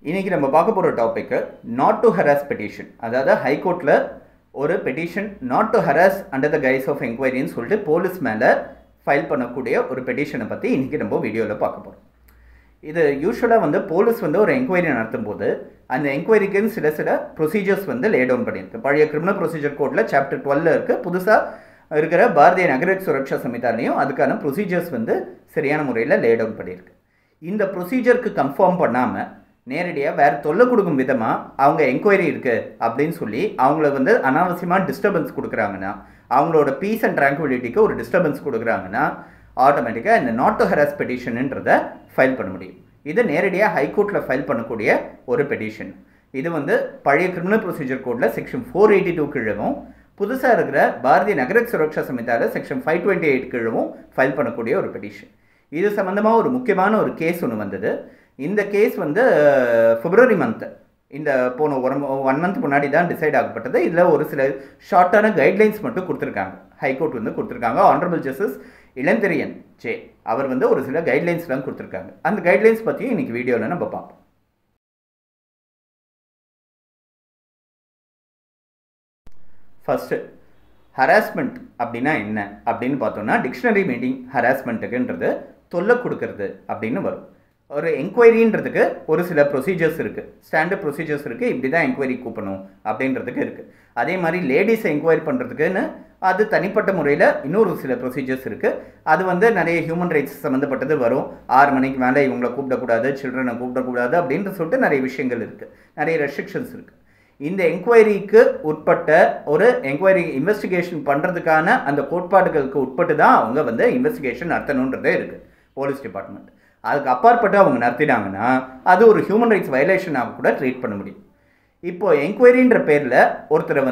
இன்னைக்கு நம்ம பார்க்க போகிற topic not to harass petition. அதாவது ஹைகோர்ட்டில் ஒரு petition not to harass under the guise of என்கொயரின்னு சொல்லிட்டு போலீஸ் மேலே ஃபைல் பண்ணக்கூடிய ஒரு பெட்டிஷனை பற்றி இன்றைக்கி நம்ம வீடியோவில் பார்க்க போகிறோம். இது யூஸ்வலாக போலீஸ் ஒரு என்கொயரி நடத்தும் போது அந்த என்கொயரிக்குன்னு சில ப்ரொசீஜர்ஸ் லே டவுன் பண்ணியிருக்கு. பழைய கிரிமினல் ப்ரொசீஜர் கோடில் சாப்டர் 12 இருக்குது. புதுசாக இருக்கிற பாரதிய நகரக் சுரக்ஷா சமிதாலையும் அதுக்கான ப்ரொசீஜர்ஸ் சரியான முறையில் லே டவுன் பண்ணியிருக்கு. இந்த ப்ரொசீஜருக்கு கன்ஃபார்ம் பண்ணாமல் நேரடியாக வேறு தொல்லை கொடுக்கும் விதமாக அவங்க என்கொயரி இருக்குது அப்படின்னு சொல்லி அவங்கள அனாவசியமாக டிஸ்டர்பன்ஸ் கொடுக்குறாங்கன்னா, அவங்களோட பீஸ் அண்ட் ட்ராங்குவிலிட்டிக்கு ஒரு டிஸ்டர்பன்ஸ் கொடுக்குறாங்கன்னா ஆட்டோமேட்டிக்காக இந்த நாட் டு ஹராஸ் பெட்டிஷனுன்றதை ஃபைல் பண்ண முடியும். இது நேரடியாக ஹைகோர்ட்டில் ஃபைல் பண்ணக்கூடிய ஒரு பெட்டிஷன். இது பழைய கிரிமினல் ப்ரொசீஜர் கோடில் செக்ஷன் 482 கீழவும், புதுசாக இருக்கிற பாரதிய நகரக் சுரக்ஷா சமிதாவில் செக்ஷன் 528 கீழவும் ஃபைல் பண்ணக்கூடிய ஒரு பெட்டிஷன். இது சம்மந்தமாக ஒரு முக்கியமான ஒரு கேஸ் ஒன்று வந்தது. இந்த கேஸ் பிப்ரவரி மந்த், இந்த போன 1 மந்த் முன்னாடி தான் டிசைட் ஆகப்பட்டது. இதில் ஒரு சில ஷார்ட்டான கைட்லைன்ஸ் மட்டும் கொடுத்துருக்காங்க. ஹைகோர்ட் கொடுத்துருக்காங்க. ஆனரபிள் ஜஸ்டிஸ் இளந்திரியன் ஜே அவர் ஒரு சில கைட்லைன்ஸ்லாம் கொடுத்துருக்காங்க. அந்த கைட்லைன்ஸ் பற்றியும் இன்றைக்கி வீடியோவில் நம்ம பார்ப்போம். ஃபஸ்ட்டு, ஹராஸ்மெண்ட் அப்படின்னா என்ன அப்படின்னு பார்த்தோன்னா, டிக்ஷனரி மீனிங் ஹராஸ்மெண்ட்டுக்குன்றது தொல்லை கொடுக்கறது அப்படின்னு வரும். ஒரு என்கொயரின்றதுக்கு ஒரு சில ப்ரொசீஜர்ஸ் இருக்குது, ஸ்டாண்டர்ட் ப்ரொசீஜர்ஸ் இருக்குது. இப்படி தான் என்கொயரி கூப்பிடணும் அப்படின்றதுக்கு இருக்குது. அதே மாதிரி லேடிஸை என்கொயரி பண்ணுறதுக்குன்னு அது தனிப்பட்ட முறையில் இன்னொரு சில ப்ரொசீஜர்ஸ் இருக்குது. அது நிறைய ஹியூமன் ரைட்ஸ் சம்மந்தப்பட்டது வரும். 6 மணிக்கு மேலே இவங்களை கூப்பிடக்கூடாது, சில்ட்ரனை கூப்பிடக்கூடாது அப்படின்னு சொல்லிட்டு நிறைய விஷயங்கள் இருக்குது, நிறைய ரெஸ்ட்ரிக்ஷன்ஸ் இருக்குது. இந்த என்கொயரிக்கு உட்பட்ட ஒரு என்கொயரி இன்வெஸ்டிகேஷன் பண்ணுறதுக்கான அந்த கோட்பாடுகளுக்கு உட்பட்டு தான் அவங்க இன்வெஸ்டிகேஷன் நடத்தணுன்றதே இருக்குது போலீஸ் டிபார்ட்மெண்ட். அதுக்கு அப்பாற்பட்டு அவங்க நடத்தினாங்கன்னா அது ஒரு ஹியூமன் ரைட்ஸ் வயலேஷனாக கூட ட்ரீட் பண்ண முடியும். இப்போது என்கொயரின்ற பேரில் ஒருத்தரை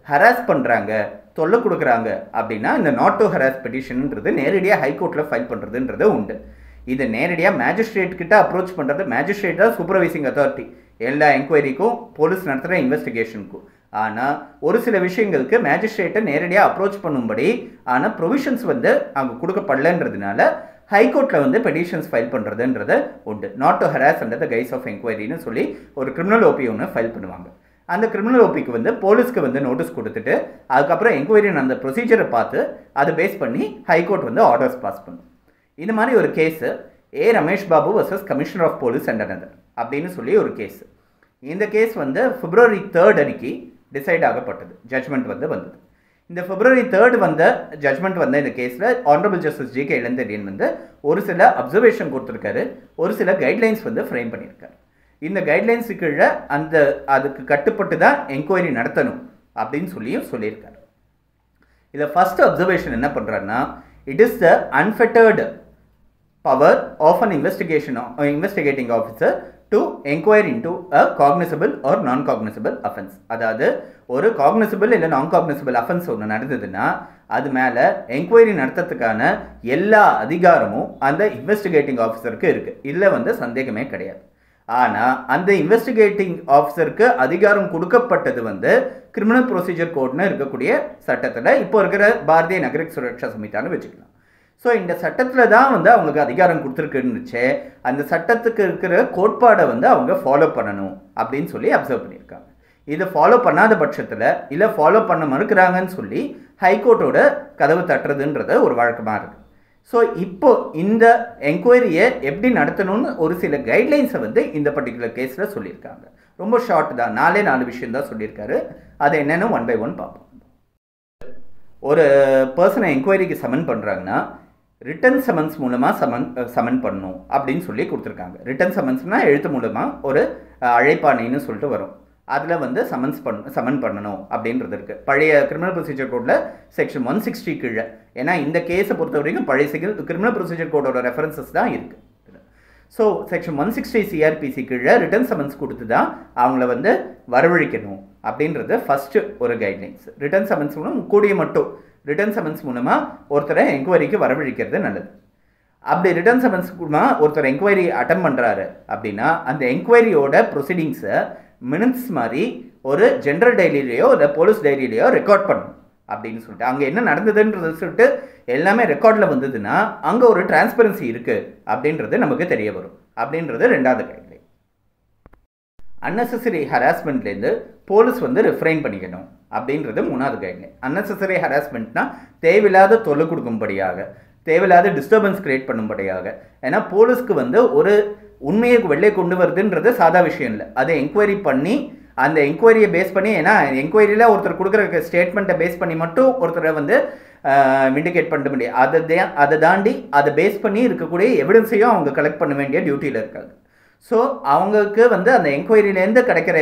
ஹராஸ் பண்ணுறாங்க, தொல்லை கொடுக்குறாங்க அப்படின்னா இந்த நாட் டு ஹராஸ் பெட்டிஷன்ன்றது நேரடியாக ஹைகோர்ட்டில் ஃபைல் பண்ணுறதுன்றது உண்டு. இதை நேரடியாக மேஜிஸ்ட்ரேட் கிட்ட அப்ரோச் பண்ணுறது. மேஜிஸ்ட்ரேட் தான் சூப்பர்வைசிங் அத்தாரிட்டி எல்லா என்கொயரிக்கும், போலீஸ் நடத்துகிற இன்வெஸ்டிகேஷனுக்கும். ஆனால் ஒரு சில விஷயங்களுக்கு மேஜிஸ்ட்ரேட்டை நேரடியாக அப்ரோச் பண்ணும்படி ஆனால் ப்ரொவிஷன்ஸ் அவங்க கொடுக்கப்படலன்றதுனால ஹைகோர்ட்டில் பெட்டிஷன்ஸ் ஃபைல் பண்ணுறதுன்றது உண்டு. Not to harass under the guise of என்கொயரின்னு சொல்லி ஒரு கிரிமினல் ஓபி ஒன்று ஃபைல் பண்ணுவாங்க. அந்த கிரிமினல் ஓபிக்கு போலீஸ்க்கு நோட்டீஸ் கொடுத்துட்டு அதுக்கப்புறம் என்கொயரி அந்த ப்ரொசீஜரை பார்த்து அதை பேஸ் பண்ணி ஹைகோர்ட் ஆர்டர்ஸ் பாஸ் பண்ணும். இந்த மாதிரி ஒரு கேஸு ஏ Ramesh Babu versus commissioner of police and another அப்படின்னு சொல்லி ஒரு கேஸ். இந்த கேஸ் பிப்ரவரி 3 அன்னைக்கு டிசைட் ஆகப்பட்டது. ஜட்ஜ்மெண்ட் வந்தது. இந்த பிப்ரவரி 3 ஜட்ஜ்மெண்ட் இந்த கேஸில் ஆனரபிள் ஜஸ்டிஸ் ஜி கே இளந்திரியன் ஒரு சில அப்சர்வேஷன் கொடுத்துருக்காரு, ஒரு சில கைட்லைன்ஸ் ஃப்ரேம் பண்ணியிருக்காரு. இந்த கைட்லைன்ஸு கீழே அதுக்கு கட்டுப்பட்டு தான் என்கொயரி நடத்தணும் அப்படின்னு சொல்லியிருக்காரு. இதில் ஃபஸ்ட்டு அப்சர்வேஷன் என்ன பண்ணுறாருன்னா, it is the unfettered power of an investigating officer to enquire into a cognizable or non cognizable offence. அதாவது ஒரு காக்னிசபிள் இல்லை நான் காக்னிசபிள் அஃபென்ஸ் ஒன்று நடந்ததுன்னா அது மேலே என்கொயரி நடத்துறதுக்கான எல்லா அதிகாரமும் அந்த இன்வெஸ்டிகேட்டிங் ஆஃபீஸருக்கு இருக்குது. இதில் சந்தேகமே கிடையாது. ஆனால் அந்த இன்வெஸ்டிகேட்டிங் ஆஃபீஸருக்கு அதிகாரம் கொடுக்கப்பட்டது கிரிமினல் ப்ரொசீஜர் கோட்னு இருக்கக்கூடிய சட்டத்தில் இப்போ இருக்கிற பாரதிய நகரக் சுரக்ஷா சமிதான்னு வச்சுக்கலாம். ஸோ இந்த சட்டத்தில் தான் அவங்களுக்கு அதிகாரம் கொடுத்துருக்குன்னுச்சே, அந்த சட்டத்துக்கு இருக்கிற கோட்பாடை அவங்க ஃபாலோ பண்ணணும் அப்படின்னு சொல்லி அப்சர்வ் பண்ணியிருக்காங்க. இதை ஃபாலோ பண்ணாத பட்சத்தில் இல்லை ஃபாலோ பண்ண மறுக்கிறாங்கன்னு சொல்லி ஹைகோர்ட்டோட கதவு தட்டுறதுன்றது ஒரு வழக்கமாக இருக்குது. ஸோ இப்போ இந்த என்கொயரியை எப்படி நடத்தணும்னு ஒரு சில கைட்லைன்ஸை இந்த பர்டிகுலர் கேஸில் சொல்லியிருக்காங்க. ரொம்ப ஷார்ட் தான், 4 விஷயம் தான் சொல்லியிருக்காரு. அதை என்னென்னு 1 by 1 பார்ப்போம். ஒரு பர்சனை என்கொயரிக்கு சமன் பண்ணுறாங்கன்னா ரிட்டன் சமன்ஸ் மூலமாக சமன் பண்ணணும் அப்படின்னு சொல்லி கொடுத்துருக்காங்க. ரிட்டன் சமன்ஸ்னால் எழுத்து மூலமாக ஒரு அழைப்பாணைன்னு சொல்லிட்டு வரும். அதில் சமன் பண்ணணும் அப்படின்றது இருக்குது பழைய கிரிமினல் ப்ரொசீஜர் கோடில் செக்ஷன் 160 கீழே. ஏன்னா இந்த கேஸை பொறுத்த வரைக்கும் பழைய கிரிமினல் ப்ரொசீஜர் கோடோட ரெஃபரன்சஸ் தான் இருக்குது. ஸோ செக்ஷன் 160 சிஆர்பிசி கீழே ரிட்டன் சமன்ஸ் கொடுத்து தான் அவங்கள வரவழைக்கணும் அப்படின்றது ஃபஸ்ட்டு ஒரு கைட்லைன்ஸ். ரிட்டன் சமன்ஸ் மூலம் கூடிய மட்டும் ரிட்டன் சமன்ஸ் மூலமாக ஒருத்தரை என்கொயரிக்கு வரவழைக்கிறது நல்லது. அப்படி ரிட்டன் சமன்ஸ் மூலமாக ஒருத்தர் என்கொயரி அட்டன் பண்ணுறாரு அப்படின்னா அந்த என்கொயரியோட ப்ரொசீடிங்ஸை மினிட்ஸ் மாதிரி ஒரு ஜென்ரல் டைரியிலையோ இல்லை போலீஸ் டைரியிலையோ ரெக்கார்ட் பண்ணணும் அப்படின்னு சொல்லிட்டு அங்கே என்ன நடந்ததுன்றது சொல்லிட்டு எல்லாமே ரெக்கார்டில் வந்ததுன்னா அங்கே ஒரு டிரான்ஸ்பரன்சி இருக்குது அப்படின்றது நமக்கு தெரிய வரும் அப்படின்றது 2வது கைட்லைன். அன்னெசரி ஹராஸ்மெண்ட்லேருந்து போலீஸ் வந்து ரிஃப்ரைன் பண்ணிக்கணும் அப்படின்றது 3வது கைட்லைன். அன்னெசரி ஹராஸ்மெண்ட்னா தேவையில்லாத தொல்லை கொடுக்கும்படியாக, தேவையில்லாத டிஸ்டர்பன்ஸ் கிரியேட் பண்ணும்படியாக. ஏன்னா போலீஸ்க்கு வந்து ஒரு உண்மையை வெளியே கொண்டு வருதுன்றது சாதா விஷயம் இல்லை. அதை என்கொயரி பண்ணி அந்த என்கொயரியை பேஸ் பண்ணி, ஏன்னா என்கொயரியில் ஒருத்தர் கொடுக்குற ஸ்டேட்மெண்ட்டை பேஸ் பண்ணி மட்டும் ஒருத்தரை வந்து விண்டிகேட் பண்ண முடியாது. அதை தாண்டி அதை பேஸ் பண்ணி இருக்கக்கூடிய எவிடன்ஸையும் அவங்க கலெக்ட் பண்ண வேண்டிய டியூட்டியில் இருக்காங்க. ஸோ அவங்களுக்கு வந்து அந்த என்கொயரியிலேருந்து கிடைக்கிற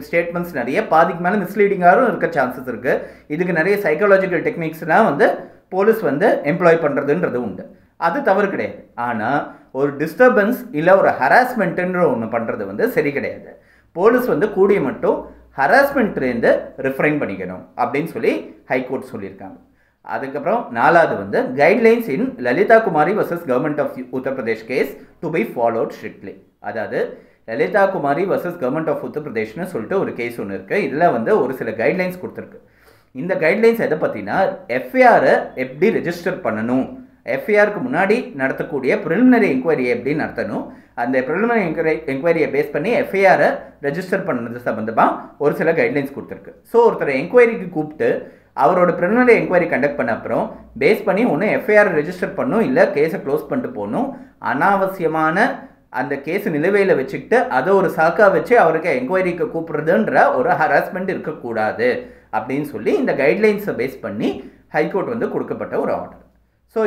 ஸ்டேட்மெண்ட்ஸ் நிறைய பாதிக்கு மேலே மிஸ்லீடிங்காகவும் இருக்க சான்சஸ் இருக்குது. இதுக்கு நிறைய சைக்காலஜிக்கல் டெக்னிக்ஸ்லாம் வந்து போலீஸ் வந்து எம்ப்ளாய் பண்ணுறதுன்றது உண்டு. அது தவறு கிடையாது. ஆனால் ஒரு டிஸ்டர்பன்ஸ் இல்லை ஒரு ஹராஸ்மெண்ட்டுன்ற ஒன்று பண்ணுறது வந்து சரி கிடையாது. போலீஸ் வந்து கூடிய மட்டும் ஹராஸ்மெண்ட்லேருந்து ரிஃப்ரைன் பண்ணிக்கணும் அப்படின்னு சொல்லி ஹைகோர்ட் சொல்லியிருக்காங்க. அதுக்கப்புறம் 4வது வந்து guidelines in Lalitha Kumari versus government of Uttar Pradesh case to be followed strictly. அதாவது Lalitha Kumari versus government of உத்தரப்பிரதேஷ்னு சொல்லிட்டு ஒரு கேஸ் ஒன்று இருக்குது. இதில் வந்து ஒரு சில கைட்லைன்ஸ் கொடுத்துருக்கு. இந்த கைட்லைன்ஸ் எதை பற்றினா எஃப்ஐஆரை எப்படி ரெஜிஸ்டர் பண்ணணும், எஃப்ஐஆருக்கு முன்னாடி நடத்தக்கூடிய ப்ரிலிமினரி என்கொயரியை எப்படி நடத்தணும், அந்த ப்ரிலிமினரி என்கொயரியை பேஸ் பண்ணி எஃப்ஐஆரை ரெஜிஸ்டர் பண்ணுறது சம்மந்தமாக ஒரு சில கைட்லைன்ஸ் கொடுத்துருக்கு. ஸோ ஒருத்தர் என்கொயரிக்கு கூப்பிட்டு அவரோட ப்ரிலிமினரி என்கொயரி கண்டக்ட் பண்ண அப்புறம் பேஸ் பண்ணி ஒன்று எஃப்ஐஆர் ரெஜிஸ்டர் பண்ணணும், இல்லை கேஸை க்ளோஸ் பண்ணிட்டு போகணும். அனாவசியமான அந்த கேஸ் நிலுவையில் வச்சுக்கிட்டு அதை ஒரு சாக்கா வச்சு அவருக்கு என்கொயரிக்கு கூப்பிடுறதுன்ற ஒரு ஹராஸ்மெண்ட் இருக்கக்கூடாது அப்படின்னு சொல்லி இந்த கைட்லைன்ஸை பேஸ் பண்ணி ஹைகோர்ட் வந்து கொடுக்கப்பட்ட ஒரு ஆர்டர். ஸோ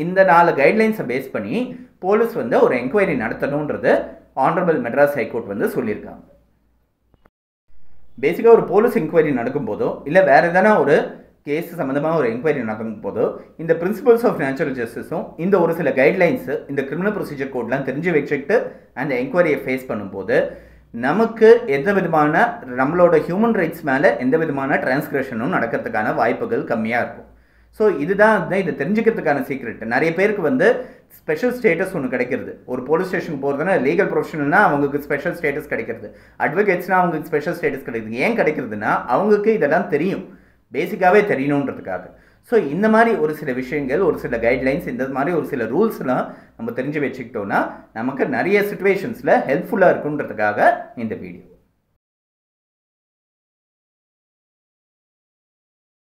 இந்த 4 கைட்லைன்ஸை பேஸ் பண்ணி போலீஸ் வந்து ஒரு என்கொயரி நடத்தணுன்றது ஆனரபிள் மெட்ராஸ் ஹைகோர்ட் வந்து சொல்லியிருக்காங்க. பேசிக்காக ஒரு போலீஸ் என்கொயரி நடக்கும்போதோ இல்லை வேறு எதனா ஒரு கேஸ் சம்மந்தமாக ஒரு என்கொயரி நடக்கும் போதோ இந்த பிரின்சிபல்ஸ் ஆஃப் நேச்சுரல் ஜஸ்டிஸும் இந்த ஒரு சில கைட்லைன்ஸு இந்த கிரிமினல் ப்ரொசீஜர் கோட்லாம் தெரிஞ்சு வச்சுக்கிட்டு அந்த என்கொயரியை ஃபேஸ் பண்ணும்போது நமக்கு எந்த விதமான நம்மளோட ஹியூமன் ரைட்ஸ் மேலே எந்த விதமான டிரான்ஸ்கிரஷனும் நடக்கிறதுக்கான வாய்ப்புகள் கம்மியாக இருக்கும். ஸோ இதுதான் இதை தெரிஞ்சுக்கிறதுக்கான சீக்ரெட். நிறைய பேருக்கு வந்து ஸ்பெஷல் ஸ்டேட்டஸ் ஒன்று கிடைக்கிறது. ஒரு போலீஸ் ஸ்டேஷனுக்கு போகிறதுனா லீகல் ப்ரொஃபஷனல்னால் அவங்களுக்கு ஸ்பெஷல் ஸ்டேட்டஸ் கிடைக்கிறது, அட்வொகேட்ஸ்னால் அவங்களுக்கு ஸ்பெஷல் ஸ்டேட்டஸ் கிடைக்குது. ஏன் கிடைக்கிறதுனா அவங்களுக்கு இதெல்லாம் தெரியும், பேசிக்காகவே தெரியணுன்றதுக்காக. ஸோ இந்த மாதிரி ஒரு சில விஷயங்கள், ஒரு சில கைட்லைன்ஸ், இந்த மாதிரி ஒரு சில ரூல்ஸ்லாம் நம்ம தெரிஞ்சு வச்சுக்கிட்டோன்னா நமக்கு நிறைய சுச்சுவேஷன்ஸில் ஹெல்ப்ஃபுல்லாக இருக்குன்றதுக்காக இந்த வீடியோ.